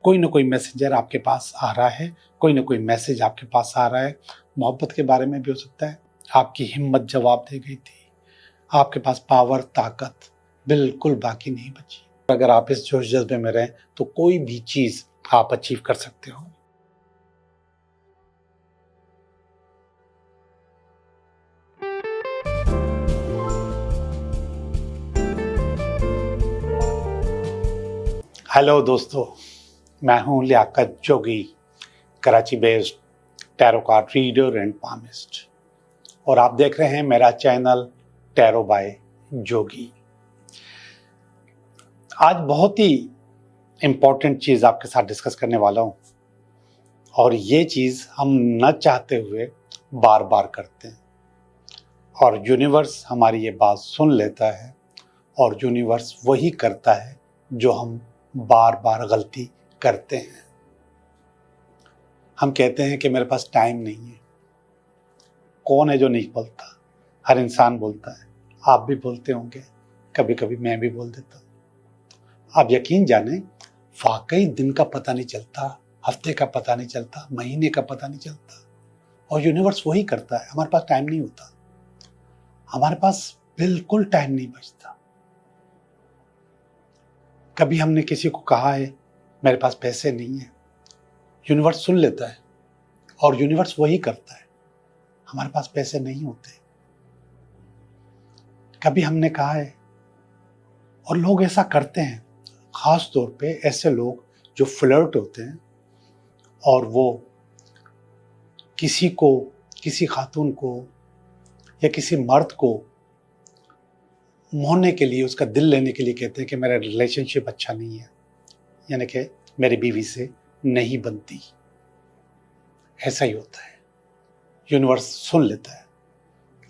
कोई ना कोई मैसेंजर आपके पास आ रहा है, कोई ना कोई मैसेज आपके पास आ रहा है। मोहब्बत के बारे में भी हो सकता है। आपकी हिम्मत जवाब दे गई थी, आपके पास पावर ताकत बिल्कुल बाकी नहीं बची। अगर आप इस जोश जज्बे में रहें तो कोई भी चीज आप अचीव कर सकते हो। हेलो दोस्तों, मैं हूं Liyaqat Jogi, Karachi based tarot card reader and palmist, और आप देख रहे हैं मेरा चैनल टैरो बाय जोगी। आज बहुत ही इम्पोर्टेंट चीज़ आपके साथ डिस्कस करने वाला हूं, और ये चीज़ हम न चाहते हुए बार बार करते हैं, और यूनिवर्स हमारी ये बात सुन लेता है, और यूनिवर्स वही करता है जो हम बार बार गलती करते हैं। हम कहते हैं कि मेरे पास टाइम नहीं है। कौन है जो नहीं बोलता? हर इंसान बोलता है। आप भी बोलते होंगे, कभी कभी मैं भी बोल देता हूँ। आप यकीन जाने, वाकई दिन का पता नहीं चलता, हफ्ते का पता नहीं चलता, महीने का पता नहीं चलता, और यूनिवर्स वही करता है। हमारे पास टाइम नहीं होता, हमारे पास बिल्कुल टाइम नहीं बचता। कभी हमने किसी को कहा है मेरे पास पैसे नहीं है, यूनिवर्स सुन लेता है और यूनिवर्स वही करता है। हमारे पास पैसे नहीं होते। कभी हमने कहा है, और लोग ऐसा करते हैं, खास तौर पे ऐसे लोग जो फ्लर्ट होते हैं, और वो किसी खातून को या किसी मर्द को मोहने के लिए, उसका दिल लेने के लिए कहते हैं कि मेरा रिलेशनशिप अच्छा नहीं है, यानी कि मेरी बीवी से नहीं बनती। ऐसा ही होता है, यूनिवर्स सुन लेता है,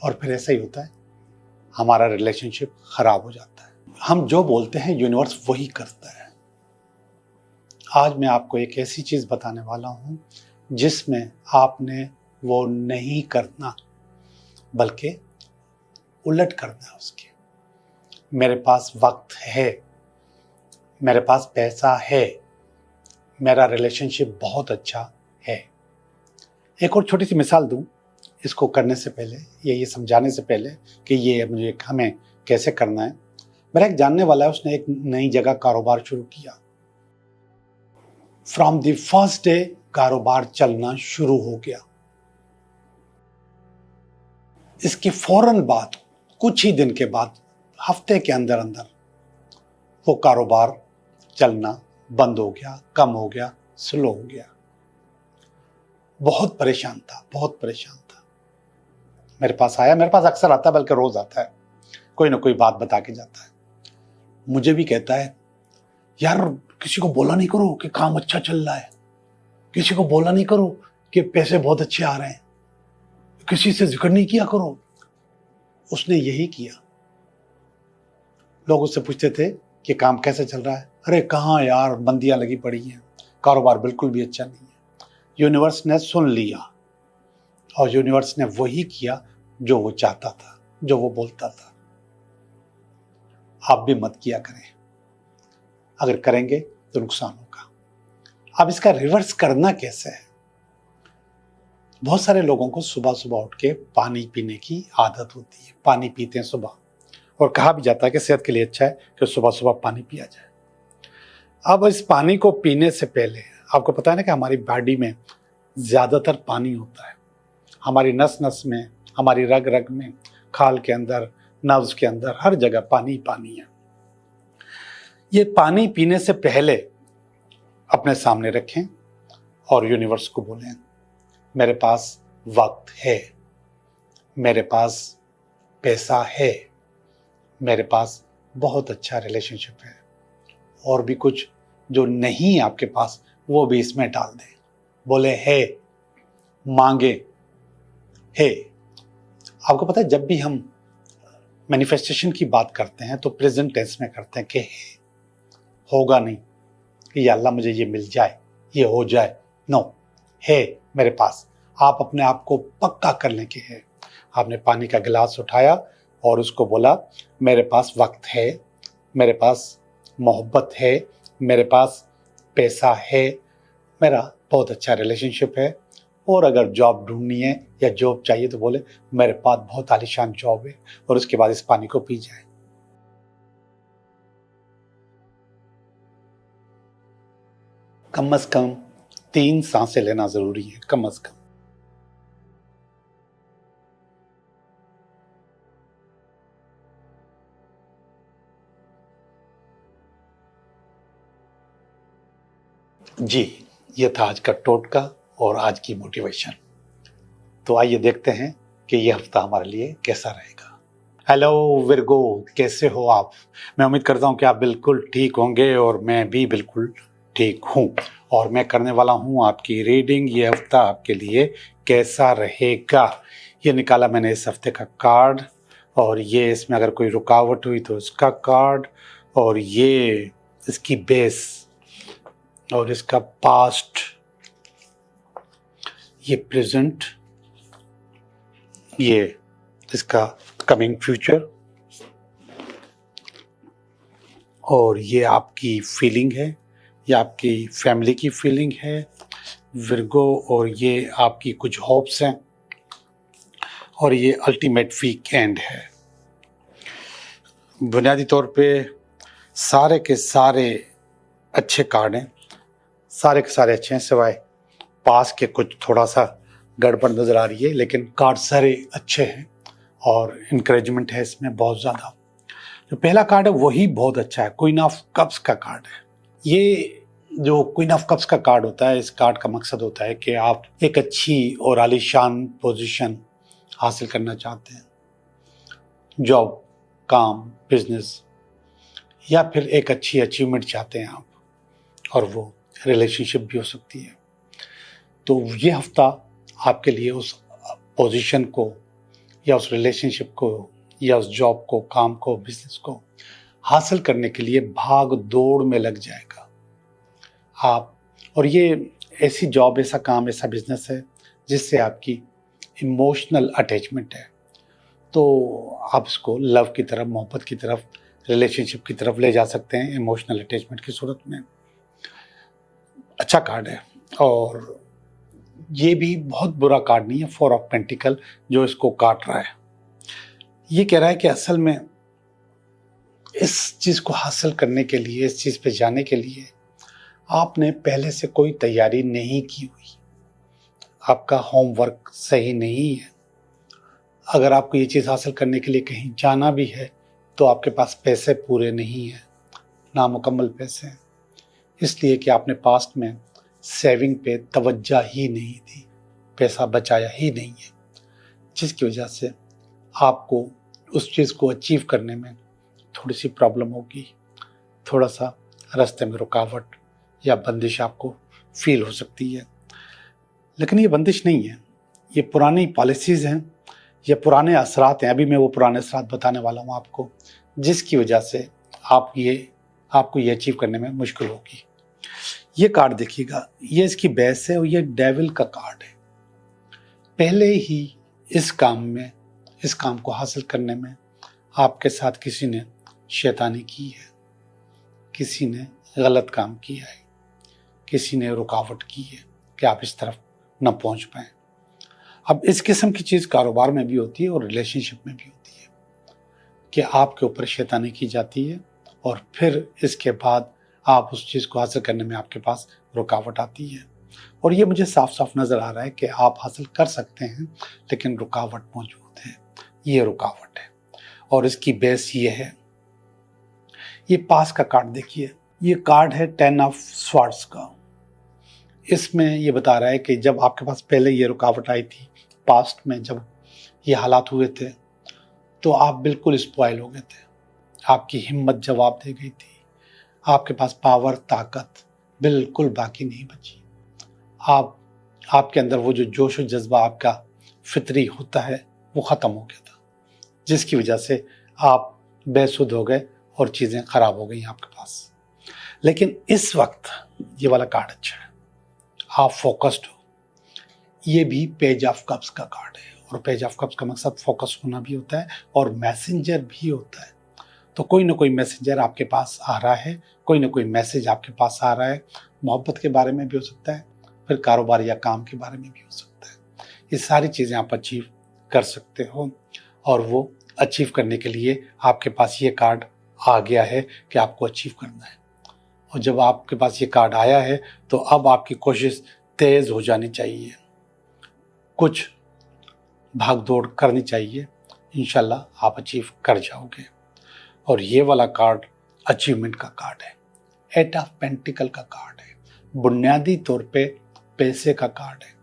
और फिर ऐसा ही होता है, हमारा रिलेशनशिप खराब हो जाता है। हम जो बोलते हैं यूनिवर्स वही करता है। आज मैं आपको एक ऐसी चीज बताने वाला हूं जिसमें आपने वो नहीं करना, बल्कि उलट करना है उसके। मेरे पास वक्त है, मेरे पास पैसा है, मेरा रिलेशनशिप बहुत अच्छा है। एक और छोटी सी मिसाल दूं इसको करने से पहले, ये समझाने से पहले कि ये मुझे हमें कैसे करना है। मेरा एक जानने वाला है, उसने एक नई जगह कारोबार शुरू किया। फ्रॉम द फर्स्ट डे कारोबार चलना शुरू हो गया। इसके फौरन बाद, कुछ ही दिन के बाद, हफ्ते के अंदर अंदर वो कारोबार चलना बंद हो गया, कम हो गया, स्लो हो गया। बहुत परेशान था, बहुत परेशान था। मेरे पास आया, मेरे पास अक्सर आता है, बल्कि रोज आता है, कोई ना कोई बात बता के जाता है। मुझे भी कहता है, यार किसी को बोला नहीं करो कि काम अच्छा चल रहा है, किसी को बोला नहीं करो कि पैसे बहुत अच्छे आ रहे हैं, किसी से जिक्र नहीं किया करो। उसने यही किया। लोग उससे पूछते थे कि काम कैसे चल रहा है? अरे कहाँ यार, मंदियां लगी पड़ी हैं, कारोबार बिल्कुल भी अच्छा नहीं है। यूनिवर्स ने सुन लिया, और यूनिवर्स ने वही किया जो वो चाहता था, जो वो बोलता था। आप भी मत किया करें, अगर करेंगे तो नुकसान होगा। अब इसका रिवर्स करना कैसे है? बहुत सारे लोगों को सुबह सुबह उठ के पानी पीने की आदत होती है। पानी पीते हैं सुबह, और कहा भी जाता है कि सेहत के लिए अच्छा है कि सुबह सुबह पानी पिया जाए। अब इस पानी को पीने से पहले आपको पता है ना कि हमारी बॉडी में ज्यादातर पानी होता है। हमारी नस नस में, हमारी रग रग में, खाल के अंदर, नर्व्स के अंदर, हर जगह पानी पानी है। ये पानी पीने से पहले अपने सामने रखें और यूनिवर्स को बोलें, मेरे पास वक्त है, मेरे पास पैसा है, मेरे पास बहुत अच्छा रिलेशनशिप है, और भी कुछ जो नहीं है आपके पास वो भी इसमें डाल दें। बोले है, मांगे है। आपको पता है, जब भी हम मैनिफेस्टेशन की बात करते हैं तो प्रेजेंट टेंस में करते हैं कि है। होगा नहीं कि या अल्लाह मुझे ये मिल जाए, ये हो जाए। नो, है मेरे पास। आप अपने आप को पक्का कर लें कि है। आपने पानी का गिलास उठाया और उसको बोला, मेरे पास वक्त है, मेरे पास मोहब्बत है, मेरे पास पैसा है, मेरा बहुत अच्छा रिलेशनशिप है, और अगर जॉब ढूंढनी है या जॉब चाहिए तो बोले मेरे पास बहुत आलीशान जॉब है, और उसके बाद इस पानी को पी जाए। कम से कम 3 सांसें लेना जरूरी है, कम से कम। जी, ये था आज का टोटका और आज की मोटिवेशन। तो आइए देखते हैं कि ये हफ्ता हमारे लिए कैसा रहेगा। हेलो विर्गो, कैसे हो आप? मैं उम्मीद करता हूं कि आप बिल्कुल ठीक होंगे, और मैं भी बिल्कुल ठीक हूं। और मैं करने वाला हूं आपकी रीडिंग, ये हफ्ता आपके लिए कैसा रहेगा। ये निकाला मैंने इस हफ्ते का कार्ड, और ये इसमें अगर कोई रुकावट हुई तो इसका कार्ड, और ये इसकी बेस, और इसका पास्ट, ये प्रेजेंट, ये इसका कमिंग फ्यूचर, और ये आपकी फीलिंग है, ये आपकी फैमिली की फीलिंग है विर्गो, और ये आपकी कुछ होप्स हैं, और ये अल्टीमेट वीक एंड है। बुनियादी तौर पे सारे के सारे अच्छे कार्ड हैं, सारे के सारे अच्छे हैं, सिवाय पास के कुछ थोड़ा सा गड़बड़ नजर आ रही है, लेकिन कार्ड सारे अच्छे हैं और इनकरेजमेंट है इसमें बहुत ज़्यादा। जो पहला कार्ड है वही बहुत अच्छा है, क्वीन ऑफ कप्स का कार्ड है। ये जो क्वीन ऑफ कप्स का कार्ड होता है, इस कार्ड का मकसद होता है कि आप एक अच्छी और आलीशान पोजीशन हासिल करना चाहते हैं, जॉब, काम, बिजनेस, या फिर एक अच्छी अचीवमेंट चाहते हैं आप, और वो रिलेशनशिप भी हो सकती है। तो ये हफ्ता आपके लिए उस पोजीशन को, या उस रिलेशनशिप को, या उस जॉब को, काम को, बिजनेस को हासिल करने के लिए भाग दौड़ में लग जाएगा आप। और ये ऐसी जॉब, ऐसा काम, ऐसा बिजनेस है जिससे आपकी इमोशनल अटैचमेंट है, तो आप इसको लव की तरफ, मोहब्बत की तरफ, रिलेशनशिप की तरफ ले जा सकते हैं इमोशनल अटैचमेंट की सूरत में। अच्छा कार्ड है, और ये भी बहुत बुरा कार्ड नहीं है, 4 ऑफ पेंटिकल जो इसको काट रहा है। ये कह रहा है कि असल में इस चीज़ को हासिल करने के लिए, इस चीज़ पे जाने के लिए आपने पहले से कोई तैयारी नहीं की हुई, आपका होमवर्क सही नहीं है। अगर आपको ये चीज़ हासिल करने के लिए कहीं जाना भी है तो आपके पास पैसे पूरे नहीं हैं, नामुकम्मल पैसे हैं, इसलिए कि आपने पास्ट में सेविंग पे तवज्जो ही नहीं दी, पैसा बचाया ही नहीं है, जिसकी वजह से आपको उस चीज़ को अचीव करने में थोड़ी सी प्रॉब्लम होगी, थोड़ा सा रास्ते में रुकावट या बंदिश आपको फील हो सकती है। लेकिन ये बंदिश नहीं है, ये पुरानी पॉलिसीज़ हैं, ये पुराने असरात हैं। अभी मैं वो पुराने असरात बताने वाला हूँ आपको, जिसकी वजह से आपको ये अचीव करने में मुश्किल होगी। ये कार्ड देखिएगा, ये इसकी बेस है, और ये डेविल का कार्ड है। पहले ही इस काम को हासिल करने में आपके साथ किसी ने शैतानी की है, किसी ने गलत काम किया है, किसी ने रुकावट की है कि आप इस तरफ न पहुंच पाए। अब इस किस्म की चीज़ कारोबार में भी होती है और रिलेशनशिप में भी होती है कि आपके ऊपर शैतानी की जाती है, और फिर इसके बाद आप उस चीज़ को हासिल करने में आपके पास रुकावट आती है। और ये मुझे साफ साफ नज़र आ रहा है कि आप हासिल कर सकते हैं, लेकिन रुकावट मौजूद है। ये रुकावट है, और इसकी बेस ये है। ये पास का कार्ड देखिए, ये कार्ड है 10 ऑफ स्वॉर्ड्स का। इसमें ये बता रहा है कि जब आपके पास पहले ये रुकावट आई थी, पास्ट में जब ये हालात हुए थे, तो आप बिल्कुल स्पॉइल हो गए थे, आपकी हिम्मत जवाब दे गई थी, आपके पास पावर, ताकत बिल्कुल बाकी नहीं बची। आपके अंदर वो जो जोश और जज्बा आपका फितरी होता है वो ख़त्म हो गया था, जिसकी वजह से आप बेसुध हो गए और चीज़ें ख़राब हो गई आपके पास। लेकिन इस वक्त ये वाला कार्ड अच्छा है, आप फोकस्ड हो। ये भी पेज ऑफ कप्स का कार्ड है, और पेज ऑफ कप्स का मकसद फोकस होना भी होता है और मैसेंजर भी होता है। तो कोई ना कोई मैसेंजर आपके पास आ रहा है, कोई ना कोई मैसेज आपके पास आ रहा है। मोहब्बत के बारे में भी हो सकता है, फिर कारोबार या काम के बारे में भी हो सकता है। ये सारी चीज़ें आप अचीव कर सकते हो, और वो अचीव करने के लिए आपके पास ये कार्ड आ गया है कि आपको अचीव करना है। और जब आपके पास ये कार्ड आया है तो अब आपकी कोशिश तेज़ हो जानी चाहिए, कुछ भाग दौड़ करनी चाहिए। इंशाल्लाह आप अचीव कर जाओगे। और ये वाला कार्ड अचीवमेंट का कार्ड है, 8 ऑफ पेंटिकल का कार्ड है, बुनियादी तौर पे पैसे का कार्ड है।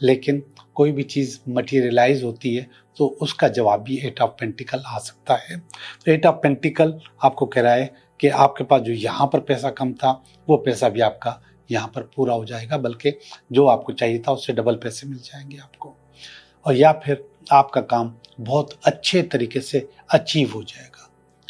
लेकिन कोई भी चीज़ मटेरियलाइज होती है तो उसका जवाब भी 8 ऑफ पेंटिकल आ सकता है। तो 8 ऑफ पेंटिकल आपको कह रहा है कि आपके पास जो यहाँ पर पैसा कम था वो पैसा भी आपका यहाँ पर पूरा हो जाएगा, बल्कि जो आपको चाहिए था उससे डबल पैसे मिल जाएंगे आपको। और या फिर आपका काम बहुत अच्छे तरीके से अचीव हो जाएगा,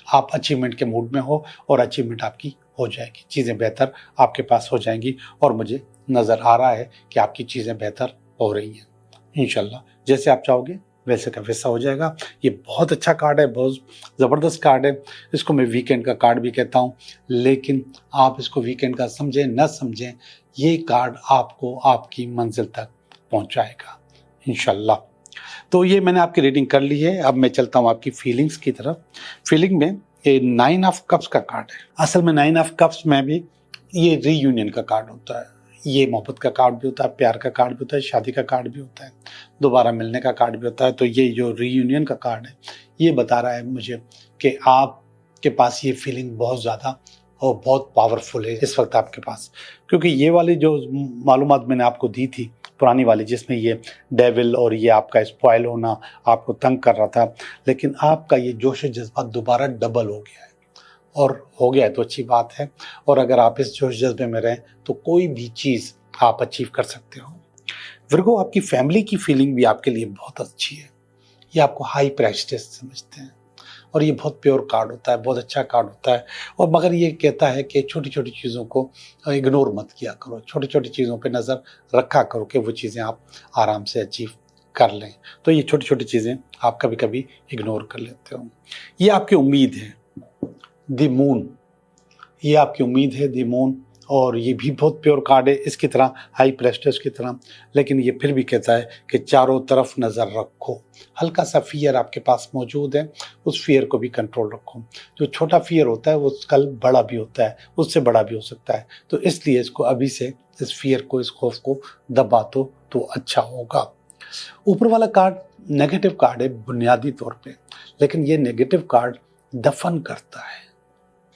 आप अचीवमेंट के मूड में हो और अचीवमेंट आपकी हो जाएगी, चीज़ें बेहतर आपके पास हो जाएंगी। और मुझे नज़र आ रहा है कि आपकी चीज़ें बेहतर हो रही हैं। इंशाल्लाह जैसे आप चाहोगे वैसे का वैसा हो जाएगा। ये बहुत अच्छा कार्ड है, बहुत ज़बरदस्त कार्ड है। इसको मैं वीकेंड का कार्ड भी कहता हूँ, लेकिन आप इसको वीकेंड का समझें न समझें, ये कार्ड आपको आपकी मंजिल तक पहुँचाएगा इंशाल्लाह। तो ये मैंने आपकी रीडिंग कर ली है। अब मैं चलता हूँ आपकी फीलिंग्स की तरफ। फीलिंग में ये 9 ऑफ कप्स का कार्ड है। असल में 9 ऑफ कप्स में भी ये रीयूनियन का कार्ड होता है। ये मोहब्बत का कार्ड भी होता है, प्यार का कार्ड भी होता है, शादी का कार्ड भी होता है, दोबारा मिलने का कार्ड भी होता है। तो ये जो रीयूनियन का कार्ड है ये बता रहा है मुझे कि आपके पास ये फीलिंग बहुत ज़्यादा और बहुत पावरफुल है इस वक्त आपके पास। क्योंकि ये वाली जो मालूमात मैंने आपको दी थी पुरानी वाली, जिसमें ये डेविल और ये आपका स्पॉइल होना आपको तंग कर रहा था, लेकिन आपका ये जोश जज्बा दोबारा डबल हो गया है। और हो गया है तो अच्छी बात है। और अगर आप इस जोश जज्बे में रहें तो कोई भी चीज़ आप अचीव कर सकते हो। विर्गो, आपकी फैमिली की फीलिंग भी आपके लिए बहुत अच्छी है। ये आपको हाई प्राइस्टेस समझते हैं और ये बहुत प्योर कार्ड होता है, बहुत अच्छा कार्ड होता है। और मगर ये कहता है कि छोटी छोटी चीज़ों को इग्नोर मत किया करो, छोटी छोटी चीज़ों पे नज़र रखा करो कि वो चीज़ें आप आराम से अचीव कर लें। तो ये छोटी छोटी चीज़ें आप कभी कभी इग्नोर कर लेते हो। ये आपकी उम्मीद है, द मून, ये आपकी उम्मीद है, द मून। और ये भी बहुत प्योर कार्ड है इसकी तरह, हाई प्रेस्टेज की तरह। लेकिन ये फिर भी कहता है कि चारों तरफ नज़र रखो। हल्का सा फियर आपके पास मौजूद है, उस फियर को भी कंट्रोल रखो। जो छोटा फियर होता है वो कल बड़ा भी होता है, उससे बड़ा भी हो सकता है। तो इसलिए इसको अभी से, इस फियर को, इस खौफ को दबा दो तो अच्छा होगा। ऊपर वाला कार्ड नेगेटिव कार्ड है बुनियादी तौर पे, लेकिन ये नेगेटिव कार्ड दफन करता है।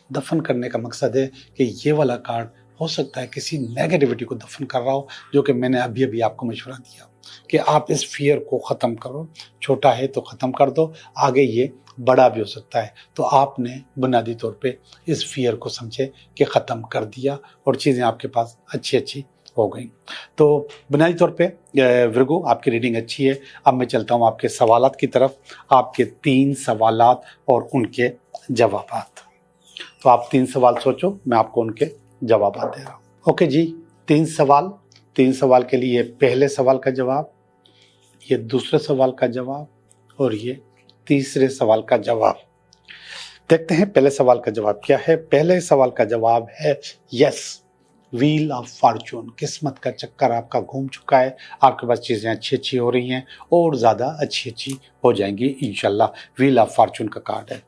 दफन करने का मकसद है कि ये वाला कार्ड हो सकता है किसी नेगेटिविटी को दफन कर रहा हो, जो कि मैंने अभी अभी आपको मशवरा दिया कि आप इस फियर को ख़त्म करो। छोटा है तो ख़त्म कर दो, आगे ये बड़ा भी हो सकता है। तो आपने बुनियादी तौर पे इस फियर को समझे कि ख़त्म कर दिया और चीज़ें आपके पास अच्छी अच्छी हो गई। तो बुनियादी तौर पे विर्गो, आपकी रीडिंग अच्छी है। अब मैं चलता हूँ आपके सवालात की तरफ, आपके 3 सवालात और उनके जवाबात। तो आप 3 सवाल सोचो, मैं आपको उनके जवाब दे रहा हूँ। ओके जी, 3 सवाल के लिए पहले सवाल का जवाब, ये दूसरे सवाल का जवाब और ये तीसरे सवाल का जवाब। देखते हैं पहले सवाल का जवाब क्या है। पहले सवाल का जवाब है यस, व्हील ऑफ फॉर्चून। किस्मत का चक्कर आपका घूम चुका है, आपके पास चीज़ें अच्छी अच्छी हो रही हैं और ज़्यादा अच्छी अच्छी हो जाएंगी इंशाल्लाह। व्हील ऑफ फॉर्चून का कार्ड है,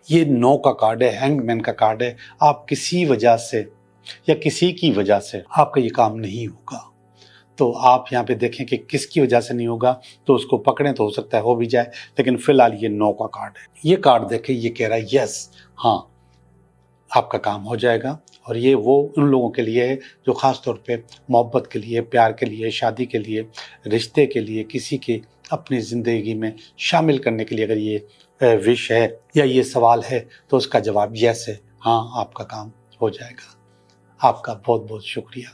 ये 9 का कार्ड है, हैंगमैन का कार्ड है। आप किसी वजह से या किसी की वजह से आपका ये काम नहीं होगा, तो आप यहाँ पे देखें कि किसकी वजह से नहीं होगा, तो उसको पकड़ें तो हो सकता है हो भी जाए। लेकिन फिलहाल ये 9 का कार्ड है। ये कार्ड देखें, ये कह रहा है यस, हाँ आपका काम हो जाएगा। और ये वो उन लोगों के लिए है जो ख़ास तौर पे मोहब्बत के लिए, प्यार के लिए, शादी के लिए, रिश्ते के लिए, किसी के अपनी ज़िंदगी में शामिल करने के लिए अगर ये विश है या ये सवाल है तो उसका जवाब यस है, हाँ आपका काम हो जाएगा। आपका बहुत बहुत शुक्रिया।